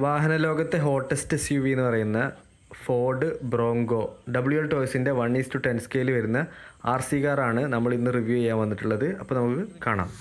വാഹന ലോകത്തെ hottest SUV എന്ന് പറയുന്ന ഫോർഡ് ബ്രോങ്കോ WL ടോയ്സിൻ്റെ 1:10 സ്കെയിൽ വരുന്ന RC കാറാണ് നമ്മൾ ഇന്ന് റിവ്യൂ ചെയ്യാൻ വന്നിട്ടുള്ളത്. അപ്പോൾ നമുക്ക് കാണാം.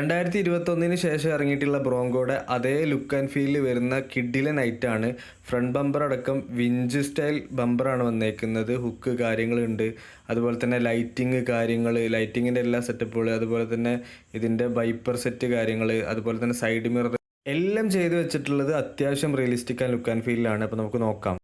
(2021) ശേഷം ഇറങ്ങിയിട്ടുള്ള ബ്രോങ്കോയുടെ അതേ ലുക്ക് ആൻഡ് ഫീലിൽ വരുന്ന കിഡിലെ നൈറ്റാണ്. ഫ്രണ്ട് ബമ്പർ അടക്കം വിഞ്ച് സ്റ്റൈൽ ബമ്പറാണ് വന്നേക്കുന്നത്. ഹുക്ക് കാര്യങ്ങളുണ്ട്, അതുപോലെ തന്നെ ലൈറ്റിങ്ങിൻ്റെ എല്ലാ സെറ്റപ്പുകൾ, അതുപോലെ തന്നെ ഇതിൻ്റെ വൈപ്പർ സെറ്റ് കാര്യങ്ങൾ, അതുപോലെ തന്നെ സൈഡ് മിറർ എല്ലാം ചെയ്തു വെച്ചിട്ടുള്ളത് അത്യാവശ്യം റിയലിസ്റ്റിക് ആൻഡ് ലുക്ക് ആൻഡ് ഫീലിലാണ്. അപ്പോൾ നമുക്ക് നോക്കാം.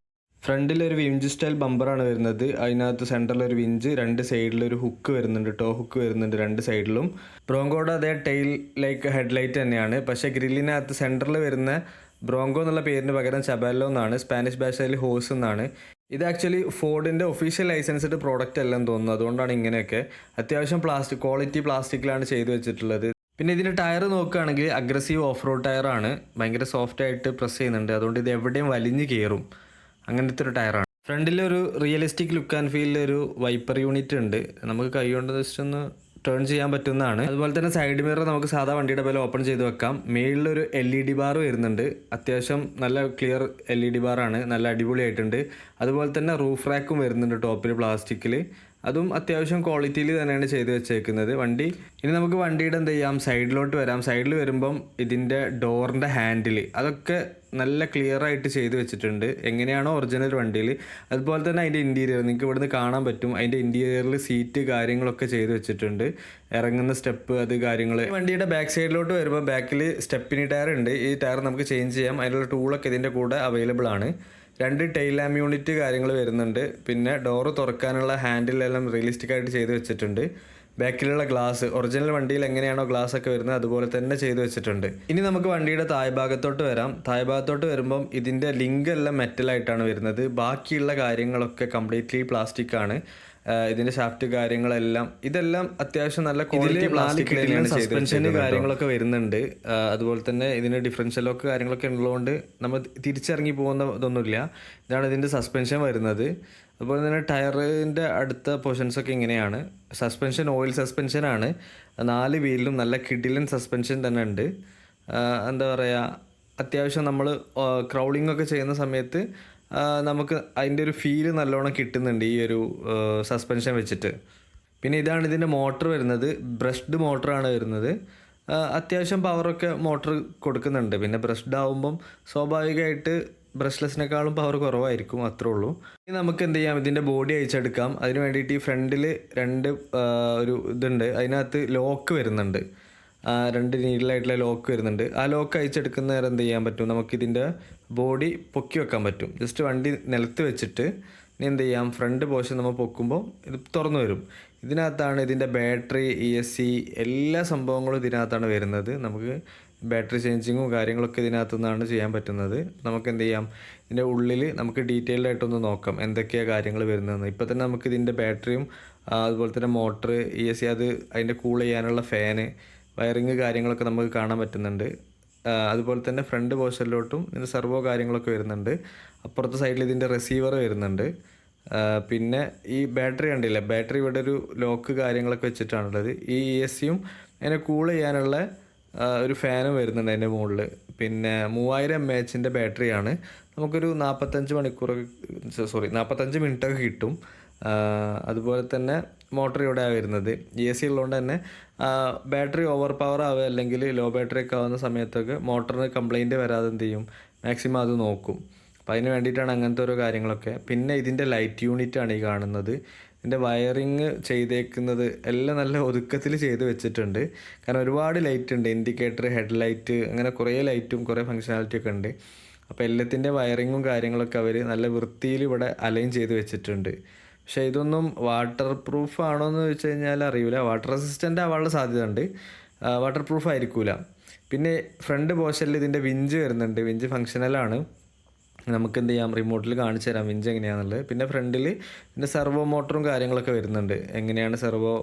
ഫ്രണ്ടിലൊരു വിഞ്ച് സ്റ്റൈൽ ബമ്പറാണ് വരുന്നത്. അതിനകത്ത് സെൻറ്ററിലൊരു വിഞ്ച്, രണ്ട് സൈഡിലൊരു ഹുക്ക് വരുന്നുണ്ട്, ടോ ഹുക്ക് വരുന്നുണ്ട് രണ്ട് സൈഡിലും. ബ്രോങ്കോയുടെ അതേ ടെയിൽ ലൈക്ക് ഹെഡ്ലൈറ്റ് തന്നെയാണ്. പക്ഷേ ഗ്രില്ലിനകത്ത് സെൻറ്ററിൽ വരുന്ന ബ്രോങ്കോ എന്നുള്ള പേരിന് പകരം ചബാലോ എന്നാണ്, സ്പാനിഷ് ഭാഷയിൽ ഹോസ് എന്നാണ്. ഇത് ആക്ച്വലി ഫോർഡിൻ്റെ ഒഫീഷ്യൽ ലൈസൻസ്ഡ് പ്രോഡക്റ്റ് അല്ലെന്ന് തോന്നുന്നു, അതുകൊണ്ടാണ് ഇങ്ങനെയൊക്കെ. അത്യാവശ്യം ക്വാളിറ്റി പ്ലാസ്റ്റിക്കിലാണ് ചെയ്തു വെച്ചിട്ടുള്ളത്. പിന്നെ ഇതിൻ്റെ ടയർ നോക്കുകയാണെങ്കിൽ അഗ്രസീവ് ഓഫ് റോഡ് ടയറാണ്. ഭയങ്കര സോഫ്റ്റ് ആയിട്ട് പ്രസ് ചെയ്യുന്നുണ്ട്, അതുകൊണ്ട് ഇത് എവിടെയും വലിഞ്ഞ് കയറും, അങ്ങനത്തെ ഒരു ടയറാണ്. ഫ്രണ്ടിലൊരു റിയലിസ്റ്റിക് ലുക്ക് ആൻഡ് ഫീലിലൊരു വൈപ്പർ യൂണിറ്റ് ഉണ്ട്. നമുക്ക് കൈ കൊണ്ട് ജസ്റ്റ് ഒന്ന് ടേൺ ചെയ്യാൻ പറ്റുന്നതാണ്. അതുപോലെ തന്നെ സൈഡ് മിറർ നമുക്ക് സാധാ വണ്ടിയുടെ പോലെ ഓപ്പൺ ചെയ്ത് വെക്കാം. മേളിലൊരു LED ബാർ വരുന്നുണ്ട്. അത്യാവശ്യം നല്ല ക്ലിയർ LED ബാറാണ്, നല്ല അടിപൊളിയായിട്ടുണ്ട്. അതുപോലെ തന്നെ റൂഫ് റാക്കും വരുന്നുണ്ട് ടോപ്പിൽ പ്ലാസ്റ്റിക്കിൽ. അതും അത്യാവശ്യം ക്വാളിറ്റിയിൽ തന്നെയാണ് ചെയ്ത് വെച്ചേക്കുന്നത് വണ്ടി. ഇനി നമുക്ക് വണ്ടിയുടെ എന്ത് ചെയ്യാം, സൈഡിലോട്ട് വരാം. സൈഡിൽ വരുമ്പം ഇതിൻ്റെ ഡോറിൻ്റെ ഹാൻഡിൽ അതൊക്കെ നല്ല ക്ലിയർ ആയിട്ട് ചെയ്ത് വെച്ചിട്ടുണ്ട്, എങ്ങനെയാണോ ഒറിജിനൽ വണ്ടിയിൽ. അതുപോലെ തന്നെ അതിൻ്റെ ഇൻറ്റീരിയർ നിങ്ങൾക്ക് ഇവിടുന്ന് കാണാൻ പറ്റും. അതിൻ്റെ ഇൻറ്റീരിയറിൽ സീറ്റ് കാര്യങ്ങളൊക്കെ ചെയ്ത് വെച്ചിട്ടുണ്ട്, ഇറങ്ങുന്ന സ്റ്റെപ്പ് അത് കാര്യങ്ങൾ. വണ്ടിയുടെ ബാക്ക് സൈഡിലോട്ട് വരുമ്പോൾ ബാക്കിൽ സ്റ്റെപ്പിനി ടയർ ഉണ്ട്. ഈ ടയർ നമുക്ക് ചേഞ്ച് ചെയ്യാം. അതിനുള്ള ടൂളൊക്കെ ഇതിൻ്റെ കൂടെ അവൈലബിൾ ആണ്. 2 ടെയിൽ ലാമ്പ് യൂണിറ്റ് കാര്യങ്ങൾ വരുന്നുണ്ട്. പിന്നെ ഡോറ് തുറക്കാനുള്ള ഹാൻഡിലെല്ലാം റിയലിസ്റ്റിക് ആയിട്ട് ചെയ്ത് വെച്ചിട്ടുണ്ട്. ബാക്കിലുള്ള ഗ്ലാസ് ഒറിജിനൽ വണ്ടിയിൽ എങ്ങനെയാണോ ഗ്ലാസ് ഒക്കെ വരുന്നത് അതുപോലെ തന്നെ ചെയ്തു വെച്ചിട്ടുണ്ട്. ഇനി നമുക്ക് വണ്ടിയുടെ താഴ്ഭാഗത്തോട്ട് വരാം. താഴ്ഭാഗത്തോട്ട് വരുമ്പം ഇതിൻ്റെ ലിങ്ക് എല്ലാം മെറ്റലായിട്ടാണ് വരുന്നത്. ബാക്കിയുള്ള കാര്യങ്ങളൊക്കെ കംപ്ലീറ്റ്ലി പ്ലാസ്റ്റിക് ആണ്. ഇതിൻ്റെ ഷാഫ്റ്റ് കാര്യങ്ങളെല്ലാം ഇതെല്ലാം അത്യാവശ്യം നല്ല ക്വാളിറ്റി പ്ലാസ്റ്റിക് സസ്പെൻഷന് കാര്യങ്ങളൊക്കെ വരുന്നുണ്ട്. അതുപോലെ തന്നെ ഇതിന് ഡിഫറൻഷ്യൽ ലോക്ക് കാര്യങ്ങളൊക്കെ ഉള്ളതുകൊണ്ട് നമ്മൾ തിരിച്ചിറങ്ങി പോകുന്ന ഇതൊന്നുമില്ല. ഇതാണ് ഇതിൻ്റെ സസ്പെൻഷൻ വരുന്നത്. അതുപോലെ തന്നെ ടയറിൻ്റെ അടുത്ത പോർഷൻസൊക്കെ ഇങ്ങനെയാണ്. Suspension oil സസ്പെൻഷനാണ്. 4 വീലിലും നല്ല കിഡിലൻ സസ്പെൻഷൻ തന്നെ ഉണ്ട്. എന്താ പറയുക, അത്യാവശ്യം നമ്മൾ ക്രൗളിംഗ് ഒക്കെ ചെയ്യുന്ന സമയത്ത് നമുക്ക് അതിൻ്റെ ഒരു ഫീല് നല്ലോണം കിട്ടുന്നുണ്ട് ഈ ഒരു സസ്പെൻഷൻ വെച്ചിട്ട്. പിന്നെ ഇതാണ് ഇതിൻ്റെ മോട്ടർ വരുന്നത്. ബ്രഷ്ഡ് മോട്ടറാണ് വരുന്നത്. അത്യാവശ്യം പവറൊക്കെ മോട്ടർ കൊടുക്കുന്നുണ്ട്. പിന്നെ ബ്രഷ്ഡ് ആകുമ്പം സ്വാഭാവികമായിട്ട് ബ്രഷ്ലെസ്സിനേക്കാളും പവർ കുറവായിരിക്കും, അത്രേ ഉള്ളൂ. ഇനി നമുക്ക് എന്ത് ചെയ്യാം, ഇതിൻ്റെ ബോഡി അയച്ചെടുക്കാം. അതിന് വേണ്ടിയിട്ട് ഈ ഫ്രണ്ടിൽ 2 ഒരു ഇതുണ്ട്, അതിനകത്ത് ലോക്ക് വരുന്നുണ്ട്. 2 നീഡിലായിട്ടുള്ള ലോക്ക് വരുന്നുണ്ട്. ആ ലോക്ക് അയച്ചെടുക്കുന്ന നേരം എന്ത് ചെയ്യാൻ പറ്റും, നമുക്കിതിൻ്റെ ബോഡി പൊക്കി വെക്കാൻ പറ്റും. ജസ്റ്റ് വണ്ടി നിലത്ത് വെച്ചിട്ട് ഇനി എന്ത് ചെയ്യാം, ഫ്രണ്ട് പോർഷൻ നമ്മൾ പൊക്കുമ്പോൾ ഇത് തുറന്നു വരും. ഇതിനകത്താണ് ഇതിൻ്റെ ബാറ്ററി, ESC എല്ലാ സംഭവങ്ങളും ഇതിനകത്താണ് വരുന്നത്. നമുക്ക് ബാറ്ററി ചേഞ്ചിങ്ങും കാര്യങ്ങളൊക്കെ ഇതിനകത്തു നിന്നാണ് ചെയ്യാൻ പറ്റുന്നത്. നമുക്ക് എന്ത് ചെയ്യാം, ഇതിൻ്റെ ഉള്ളിൽ നമുക്ക് ഡീറ്റെയിൽഡ് ആയിട്ടൊന്ന് നോക്കാം എന്തൊക്കെയാണ് കാര്യങ്ങൾ വരുന്നതെന്ന്. ഇപ്പോൾ തന്നെ നമുക്ക് ഇതിൻ്റെ ബാറ്ററിയും അതുപോലെ തന്നെ മോട്ടർ, ESC, അത് അതിൻ്റെ കൂൾ ചെയ്യാനുള്ള ഫാന്, വയറിങ് കാര്യങ്ങളൊക്കെ നമുക്ക് കാണാൻ പറ്റുന്നുണ്ട്. അതുപോലെ തന്നെ ഫ്രണ്ട് പോർഷനിലോട്ടും ഇതിൻ്റെ സെർവോ കാര്യങ്ങളൊക്കെ വരുന്നുണ്ട്. അപ്പുറത്തെ സൈഡിൽ ഇതിൻ്റെ റിസീവർ വരുന്നുണ്ട്. പിന്നെ ഈ ബാറ്ററി കണ്ടില്ല, ബാറ്ററി ഇവിടെ ഒരു ലോക്ക് കാര്യങ്ങളൊക്കെ വെച്ചിട്ടാണുള്ളത്. ഈ ESCയും അതിനെ കൂൾ ചെയ്യാനുള്ള ഒരു ഫാനും വരുന്നുണ്ട് അതിൻ്റെ മുകളിൽ. പിന്നെ 3000 mAh ബാറ്ററിയാണ്. നമുക്കൊരു 45 മിനിറ്റൊക്കെ കിട്ടും. അതുപോലെ തന്നെ മോട്ടർ ഇവിടെ വരുന്നത്. ESC ഉള്ളതുകൊണ്ട് തന്നെ ബാറ്ററി ഓവർ പവർ ആവുക അല്ലെങ്കിൽ ലോ ബാറ്ററി ഒക്കെ ആവുന്ന സമയത്തൊക്കെ മോട്ടറിന് കംപ്ലൈൻറ്റ് വരാതെ എന്ത് ചെയ്യും, മാക്സിമം അത് നോക്കും. അപ്പോൾ അതിന് വേണ്ടിയിട്ടാണ് അങ്ങനത്തെ ഓരോ കാര്യങ്ങളൊക്കെ. പിന്നെ ഇതിൻ്റെ ലൈറ്റ് യൂണിറ്റാണ് ഈ കാണുന്നത്. ഇതിൻ്റെ വയറിങ് ചെയ്തേക്കുന്നത് എല്ലാം നല്ല ഒതുക്കത്തിൽ ചെയ്ത് വെച്ചിട്ടുണ്ട്. കാരണം ഒരുപാട് ലൈറ്റ് ഉണ്ട്, ഇൻഡിക്കേറ്റർ, ഹെഡ്ലൈറ്റ്, അങ്ങനെ കുറേ ലൈറ്റും കുറേ ഫങ്ഷനാലിറ്റി ഒക്കെ ഉണ്ട്. അപ്പോൾ എല്ലാത്തിൻ്റെ വയറിങ്ങും കാര്യങ്ങളൊക്കെ അവർ നല്ല വൃത്തിയിൽ ഇവിടെ അലൈൻ ചെയ്ത് വെച്ചിട്ടുണ്ട്. പക്ഷേ ഇതൊന്നും വാട്ടർ പ്രൂഫ് ആണോ എന്ന് ചോദിച്ചു കഴിഞ്ഞാൽ അറിയില്ല. വാട്ടർ റെസിസ്റ്റൻ്റ് ആവാനുള്ള സാധ്യത ഉണ്ട്, വാട്ടർ പ്രൂഫ് ആയിരിക്കില്ല. പിന്നെ ഫ്രണ്ട് പോർഷനിൽ ഇതിൻ്റെ വിഞ്ച് വരുന്നുണ്ട്. വിഞ്ച് ഫങ്ഷണലാണ്. നമുക്ക് എന്ത് ചെയ്യാം, റിമോട്ടിൽ കാണിച്ചു തരാം വിഞ്ച് എങ്ങനെയാണെന്നുള്ളത്. പിന്നെ ഫ്രണ്ടിൽ ഇതിൻ്റെ സെർവോ മോട്ടറും കാര്യങ്ങളൊക്കെ വരുന്നുണ്ട്. എങ്ങനെയാണ് സെർവോ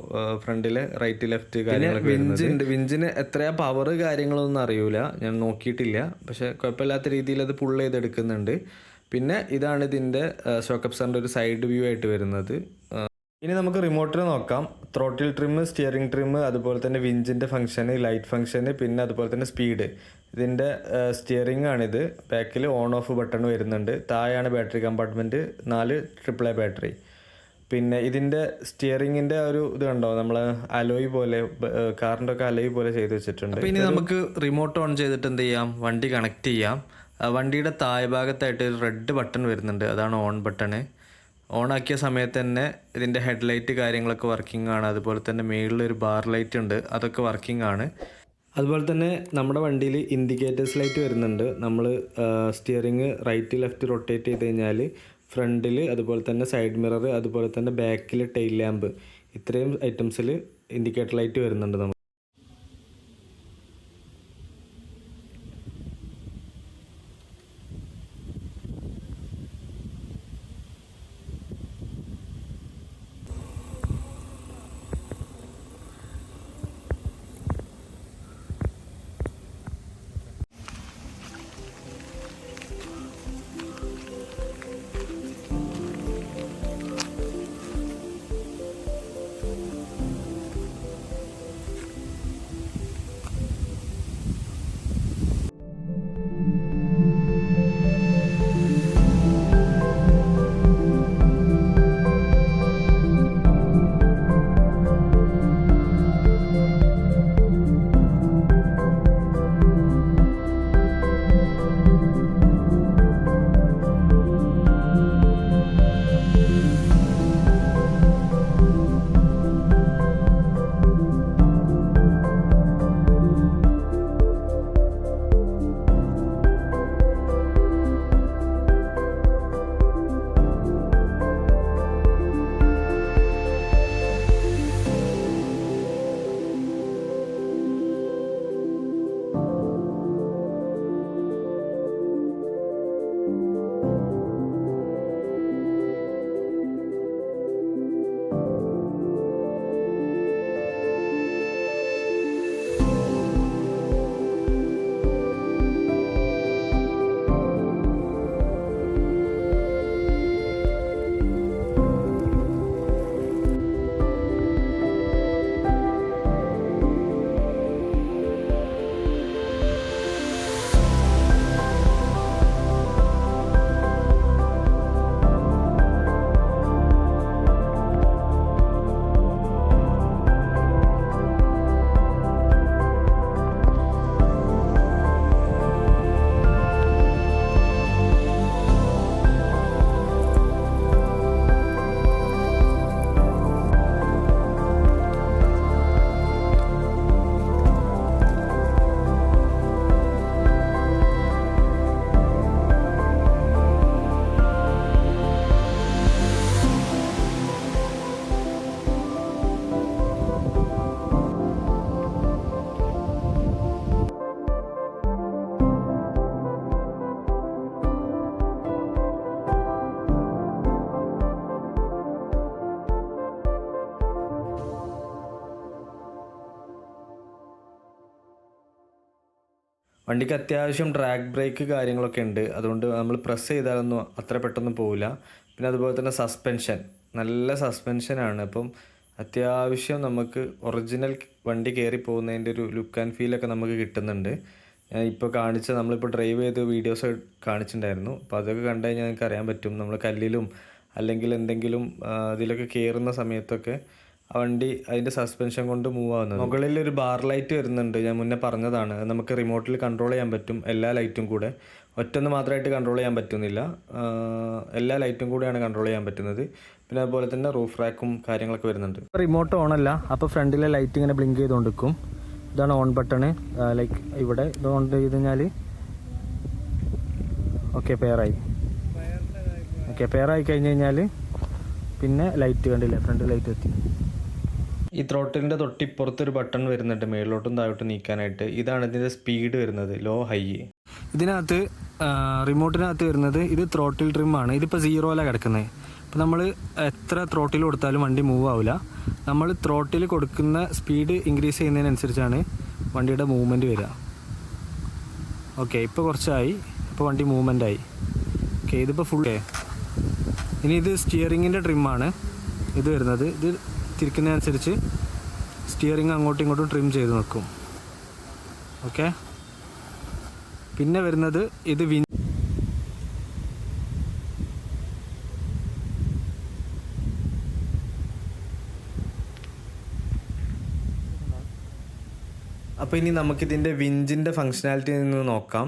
ഫ്രണ്ടിൽ റൈറ്റ് ലെഫ്റ്റ് കാര്യങ്ങളൊക്കെ വരുന്നുണ്ട്. വിഞ്ചിന് എത്രയാ പവർ കാര്യങ്ങളൊന്നും അറിയൂല, ഞാൻ നോക്കിയിട്ടില്ല. പക്ഷേ കുഴപ്പമില്ലാത്ത രീതിയിൽ അത് പുൾ ചെയ്തെടുക്കുന്നുണ്ട്. പിന്നെ ഇതാണ് ഇതിൻ്റെ ഷോക്ക് അബ്സോർബറിൻ്റെ ഒരു സൈഡ് വ്യൂ ആയിട്ട് വരുന്നത്. ഇനി നമുക്ക് റിമോട്ടിൽ നോക്കാം. ത്രോട്ടിൽ ട്രിം, സ്റ്റിയറിംഗ് ട്രിം, അതുപോലെ തന്നെ വിഞ്ചിൻ്റെ ഫംഗ്ഷന്, ലൈറ്റ് ഫംഗ്ഷന്, പിന്നെ അതുപോലെ തന്നെ സ്പീഡ്. ഇതിൻ്റെ സ്റ്റിയറിംഗ് ആണിത്. ബാക്കിൽ ഓൺ ഓഫ് ബട്ടൺ വരുന്നുണ്ട്. താഴെയാണ് ബാറ്ററി കമ്പാർട്ട്മെൻറ്റ്, 4 AAA ബാറ്ററി. പിന്നെ ഇതിൻ്റെ സ്റ്റിയറിങ്ങിൻ്റെ ഒരു ഇത് കണ്ടോ, നമ്മൾ അലോയ് പോലെ, കാറിൻ്റെ ഒക്കെ അലോയ് പോലെ ചെയ്ത് വെച്ചിട്ടുണ്ട്. അപ്പോൾ ഇനി നമുക്ക് റിമോട്ട് ഓൺ ചെയ്തിട്ട് എന്ത് ചെയ്യാം, വണ്ടി കണക്ട് ചെയ്യാം. വണ്ടിയുടെ താഴെ ഭാഗത്തായിട്ട് ഒരു റെഡ് ബട്ടൺ വരുന്നുണ്ട്, അതാണ് ഓൺ ബട്ടണ്. ഓണാക്കിയ സമയത്ത് തന്നെ ഇതിൻ്റെ ഹെഡ്ലൈറ്റ് കാര്യങ്ങളൊക്കെ വർക്കിംഗ് ആണ്. അതുപോലെ തന്നെ മേളിലൊരു ബാർ ലൈറ്റ് ഉണ്ട്, അതൊക്കെ വർക്കിംഗ് ആണ്. അതുപോലെ തന്നെ നമ്മുടെ വണ്ടിയിൽ ഇൻഡിക്കേറ്റേഴ്സ് ലൈറ്റ് വരുന്നുണ്ട്. നമ്മൾ സ്റ്റിയറിങ് റൈറ്റ് ലെഫ്റ്റ് റൊട്ടേറ്റ് ചെയ്ത് കഴിഞ്ഞാൽ ഫ്രണ്ടിൽ, അതുപോലെ തന്നെ സൈഡ് മിറർ, അതുപോലെ തന്നെ ബാക്കിൽ ടെയിൽ ലാമ്പ്, ഇത്രയും ഐറ്റംസിൽ ഇൻഡിക്കേറ്റർ ലൈറ്റ് വരുന്നുണ്ട് നമുക്ക്. വണ്ടിക്ക് അത്യാവശ്യം ഡ്രാഗ് ബ്രേക്ക് കാര്യങ്ങളൊക്കെ ഉണ്ട്, അതുകൊണ്ട് നമ്മൾ പ്രസ് ചെയ്താലൊന്നും അത്ര പെട്ടെന്ന് പോവില്ല. പിന്നെ അതുപോലെ തന്നെ സസ്പെൻഷൻ, നല്ല സസ്പെൻഷനാണ്. അപ്പം അത്യാവശ്യം നമുക്ക് ഒറിജിനൽ വണ്ടി കയറി പോകുന്നതിൻ്റെ ഒരു ലുക്ക് ആൻഡ് ഫീലൊക്കെ നമുക്ക് കിട്ടുന്നുണ്ട്. ഞാൻ ഇപ്പോൾ നമ്മളിപ്പോൾ ഡ്രൈവ് ചെയ്ത് വീഡിയോസ് കാണിച്ചിട്ടുണ്ടായിരുന്നു. അപ്പോൾ അതൊക്കെ കണ്ടു കഴിഞ്ഞാൽ നിങ്ങൾക്ക് അറിയാൻ പറ്റും, നമ്മൾ കല്ലിലും അല്ലെങ്കിൽ എന്തെങ്കിലും ഇതിലൊക്കെ കയറുന്ന സമയത്തൊക്കെ ആ വണ്ടി അതിൻ്റെ സസ്പെൻഷൻ കൊണ്ട് മൂവ് ആവുന്നത്. മുകളിൽ ഒരു ബാർ ലൈറ്റ് വരുന്നുണ്ട്, ഞാൻ മുന്നേ പറഞ്ഞതാണ്. അത് നമുക്ക് റിമോട്ടിൽ കൺട്രോൾ ചെയ്യാൻ പറ്റും, എല്ലാ ലൈറ്റും കൂടെ. ഒറ്റൊന്ന് മാത്രമായിട്ട് കൺട്രോൾ ചെയ്യാൻ പറ്റുന്നില്ല, എല്ലാ ലൈറ്റും കൂടെയാണ് കൺട്രോൾ ചെയ്യാൻ പറ്റുന്നത്. പിന്നെ അതുപോലെ തന്നെ റൂഫ് റാക്കും കാര്യങ്ങളൊക്കെ വരുന്നുണ്ട്. റിമോട്ട് ഓണല്ല, അപ്പോൾ ഫ്രണ്ടിലെ ലൈറ്റ് ഇങ്ങനെ ബ്ലിങ്ക് ചെയ്തുകൊണ്ടിരിക്കും. ഇതാണ് ഓൺ ബട്ടണ്. ലൈക്ക് ഇവിടെ ഇത് ഓൺ ചെയ്ത് കഴിഞ്ഞാൽ ഓക്കെ പെയറായി. ഓക്കെ പെയറായി കഴിഞ്ഞ് കഴിഞ്ഞാൽ പിന്നെ ലൈറ്റ് കണ്ടില്ലേ, ഫ്രണ്ട് ലൈറ്റ് എത്തി. ഈ ത്രോട്ടിലിൻ്റെ തൊട്ടിപ്പുറത്തൊരു ബട്ടൺ വരുന്നുണ്ട് മേളിലോട്ടും താഴോട്ടും നീക്കാനായിട്ട്. ഇതാണ് ഇതിൻ്റെ സ്പീഡ് വരുന്നത്, ലോ ഹൈ. ഇതിനകത്ത് റിമോട്ടിനകത്ത് വരുന്നത് ഇത് ത്രോട്ടിൽ ട്രിമ്മാണ്. ഇതിപ്പോൾ 0-ലാണ് കിടക്കുന്നത്. അപ്പോൾ നമ്മൾ എത്ര ത്രോട്ടിൽ കൊടുത്താലും വണ്ടി മൂവ് ആവില്ല. നമ്മൾ ത്രോട്ടിൽ കൊടുക്കുന്ന സ്പീഡ് ഇൻക്രീസ് ചെയ്യുന്നതിനനുസരിച്ചാണ് വണ്ടിയുടെ മൂവ്മെൻറ്റ് വരിക. ഓക്കെ, ഇപ്പോൾ കുറച്ചായി, ഇപ്പോൾ വണ്ടി മൂവ്മെൻ്റായി. ഓക്കെ, ഇതിപ്പോൾ ഫുൾ. ഇനി ഇത് സ്റ്റിയറിങ്ങിൻ്റെ ട്രിമ്മാണ് ഇത് വരുന്നത്. ഇത് തിരിക്കുന്നതനുസരിച്ച് സ്റ്റിയറിങ് അങ്ങോട്ടും ഇങ്ങോട്ടും ട്രിം ചെയ്ത് വെക്കും. ഓക്കെ, പിന്നെ വരുന്നത് ഇത് അപ്പോൾ ഇനി നമുക്കിതിൻ്റെ വിഞ്ചിൻ്റെ ഫങ്ഷനാലിറ്റി നിന്ന് നോക്കാം.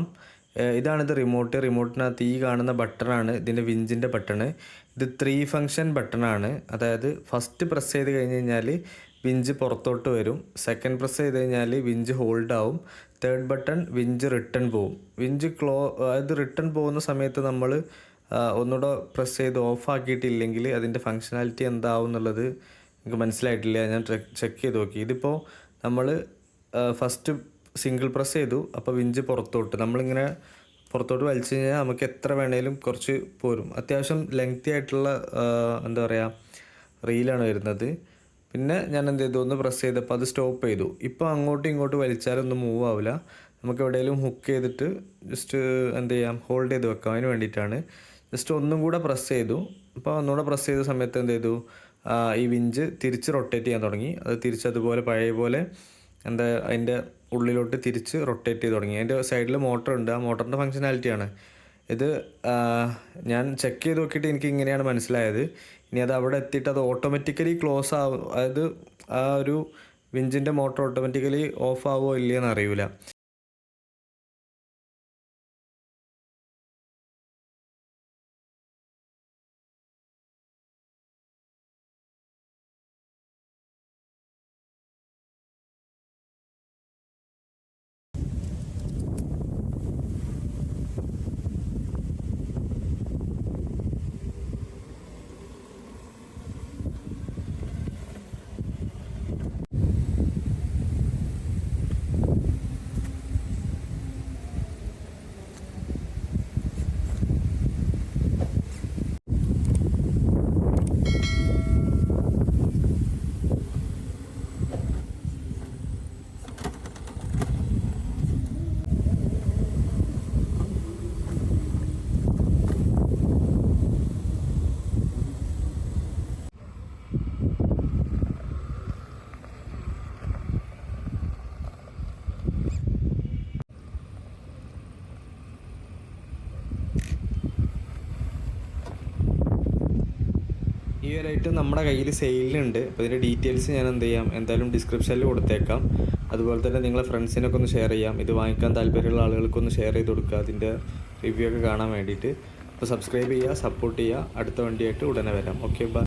ഇതാണിത് റിമോട്ടിനകത്ത് ഈ കാണുന്ന ബട്ടണാണ് ഇതിൻ്റെ വിഞ്ചിൻ്റെ ബട്ടണ്. ഇത് 3 ഫങ്ഷൻ ബട്ടണാണ്. അതായത് ഫസ്റ്റ് പ്രസ് ചെയ്ത് കഴിഞ്ഞ് കഴിഞ്ഞാൽ വിഞ്ച് പുറത്തോട്ട് വരും. സെക്കൻഡ് പ്രസ് ചെയ്ത് കഴിഞ്ഞാൽ വിഞ്ച് ഹോൾഡ് ആവും. തേർഡ് ബട്ടൺ വിഞ്ച് റിട്ടേൺ പോവും. വിഞ്ച് അതായത് റിട്ടേൺ പോകുന്ന സമയത്ത് നമ്മൾ ഒന്നുകൂടെ പ്രസ് ചെയ്ത് ഓഫ് ആക്കിയിട്ടില്ലെങ്കിൽ അതിൻ്റെ ഫങ്ഷനാലിറ്റി എന്താവും എന്നുള്ളത് എനിക്ക് മനസ്സിലായിട്ടില്ല. ഞാൻ ചെക്ക് ചെയ്ത് നോക്കി. ഇതിപ്പോൾ നമ്മൾ ഫസ്റ്റ് സിംഗിൾ പ്രസ് ചെയ്തു, അപ്പോൾ വിഞ്ച് നമ്മളിങ്ങനെ പുറത്തോട്ട് വലിച്ചു കഴിഞ്ഞാൽ നമുക്ക് എത്ര വേണേലും കുറച്ച് പോരും. അത്യാവശ്യം ലെങ്തി ആയിട്ടുള്ള എന്താ പറയുക റീലാണ് വരുന്നത്. പിന്നെ ഞാൻ എന്ത് ചെയ്തു, ഒന്ന് പ്രസ് ചെയ്തപ്പോൾ അത് സ്റ്റോപ്പ് ചെയ്തു. ഇപ്പോൾ അങ്ങോട്ടും ഇങ്ങോട്ടും വലിച്ചാലൊന്നും മൂവ് ആവില്ല. നമുക്ക് എവിടെയെങ്കിലും ഹുക്ക് ചെയ്തിട്ട് ജസ്റ്റ് എന്ത് ചെയ്യാം, ഹോൾഡ് ചെയ്ത് വെക്കാം. അതിന് വേണ്ടിയിട്ടാണ്. ജസ്റ്റ് ഒന്നും കൂടെ പ്രസ് ചെയ്തു. അപ്പോൾ ഒന്നുകൂടെ പ്രസ് ചെയ്ത സമയത്ത് എന്ത് ചെയ്തു, ഈ വിഞ്ച് തിരിച്ച് റൊട്ടേറ്റ് ചെയ്യാൻ തുടങ്ങി. അത് തിരിച്ചതുപോലെ പഴയ പോലെ അതിൻ്റെ ഉള്ളിലോട്ട് തിരിച്ച് റൊട്ടേറ്റ് ചെയ്ത് തുടങ്ങി. അതിൻ്റെ സൈഡിൽ മോട്ടറുണ്ട്. ആ മോട്ടറിൻ്റെ ഫങ്ഷനാലിറ്റിയാണ് ഇത്. ഞാൻ ചെക്ക് ചെയ്ത് നോക്കിയിട്ട് എനിക്ക് ഇങ്ങനെയാണ് മനസ്സിലായത്. ഇനി അത് അവിടെ എത്തിയിട്ട് അത് ഓട്ടോമാറ്റിക്കലി ക്ലോസ് ആവും, അതായത് ആ ഒരു വിഞ്ചിൻ്റെ മോട്ടർ ഓട്ടോമാറ്റിക്കലി ഓഫ് ആവുമോ ഇല്ലയെന്ന് അറിയില്ല. ഈ ഒരു ഐറ്റം നമ്മുടെ കയ്യിൽ സെയിലുണ്ട്. അപ്പോൾ ഇതിൻ്റെ ഡീറ്റെയിൽസ് ഞാൻ എന്ത് ചെയ്യാം, എന്തായാലും ഡിസ്ക്രിപ്ഷനിൽ കൊടുത്തേക്കാം. അതുപോലെ തന്നെ നിങ്ങളെ ഫ്രണ്ട്സിനൊക്കെ ഒന്ന് ഷെയർ ചെയ്യാം. ഇത് വാങ്ങിക്കാൻ താല്പര്യമുള്ള ആളുകൾക്കൊന്ന് ഷെയർ ചെയ്ത് കൊടുക്കുക, അതിൻ്റെ റിവ്യൂ ഒക്കെ കാണാൻ വേണ്ടിയിട്ട്. അപ്പോൾ സബ്സ്ക്രൈബ് ചെയ്യുക, സപ്പോർട്ട് ചെയ്യുക. അടുത്ത വണ്ടിയായിട്ട് ഉടനെ വരാം. Okay, by.